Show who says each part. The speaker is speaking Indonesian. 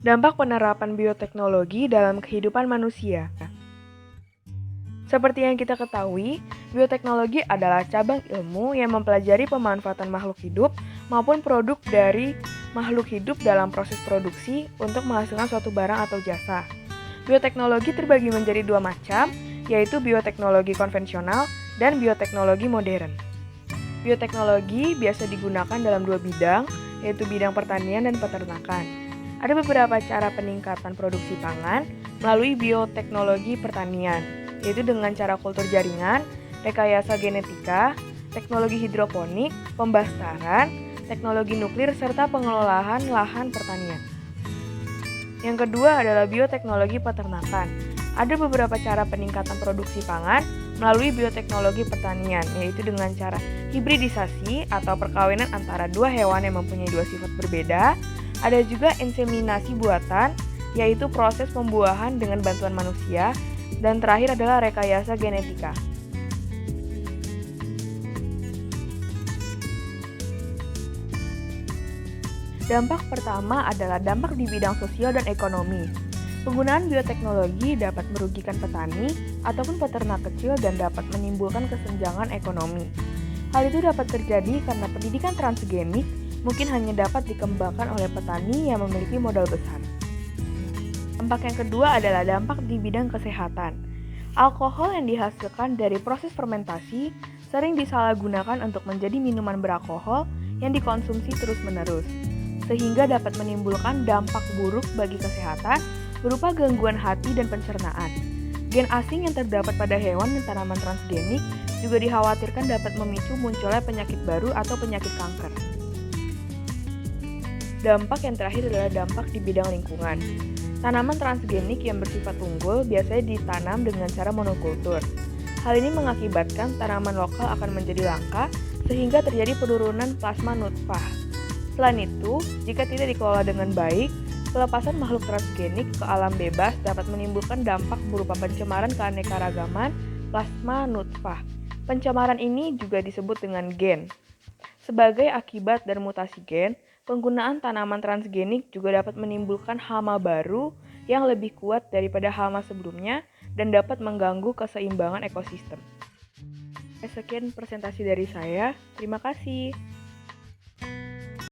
Speaker 1: Dampak penerapan bioteknologi dalam kehidupan manusia. Seperti yang kita ketahui, bioteknologi adalah cabang ilmu yang mempelajari pemanfaatan makhluk hidup maupun produk dari makhluk hidup dalam proses produksi untuk menghasilkan suatu barang atau jasa. Bioteknologi terbagi menjadi dua macam, yaitu bioteknologi konvensional dan bioteknologi modern. Bioteknologi biasa digunakan dalam dua bidang, yaitu bidang pertanian dan peternakan. Ada beberapa cara peningkatan produksi pangan melalui bioteknologi pertanian, yaitu dengan cara kultur jaringan, rekayasa genetika, teknologi hidroponik, pembastaran, teknologi nuklir, serta pengelolaan lahan pertanian. Yang kedua adalah bioteknologi peternakan. Ada beberapa cara peningkatan produksi pangan melalui bioteknologi pertanian, yaitu dengan cara hibridisasi atau perkawinan antara dua hewan yang mempunyai dua sifat berbeda. Ada juga inseminasi buatan, yaitu proses pembuahan dengan bantuan manusia. Dan terakhir adalah rekayasa genetika. Dampak pertama adalah dampak di bidang sosial dan ekonomi. Penggunaan bioteknologi dapat merugikan petani ataupun peternak kecil dan dapat menimbulkan kesenjangan ekonomi. Hal itu dapat terjadi karena pendidikan transgenik mungkin hanya dapat dikembangkan oleh petani yang memiliki modal besar. Dampak yang kedua adalah dampak di bidang kesehatan. Alkohol yang dihasilkan dari proses fermentasi sering disalahgunakan untuk menjadi minuman beralkohol yang dikonsumsi terus-menerus, sehingga dapat menimbulkan dampak buruk bagi kesehatan berupa gangguan hati dan pencernaan. Gen asing yang terdapat pada hewan dan tanaman transgenik juga dikhawatirkan dapat memicu munculnya penyakit baru atau penyakit kanker. Dampak yang terakhir adalah dampak di bidang lingkungan. Tanaman transgenik yang bersifat unggul biasanya ditanam dengan cara monokultur. Hal ini mengakibatkan tanaman lokal akan menjadi langka sehingga terjadi penurunan plasma nutfah. Selain itu, jika tidak dikelola dengan baik, pelepasan makhluk transgenik ke alam bebas dapat menimbulkan dampak berupa pencemaran keanekaragaman plasma nutfah. Pencemaran ini juga disebut dengan gen. Sebagai akibat dari mutasi gen, penggunaan tanaman transgenik juga dapat menimbulkan hama baru yang lebih kuat daripada hama sebelumnya dan dapat mengganggu keseimbangan ekosistem. Sekian presentasi dari saya. Terima kasih.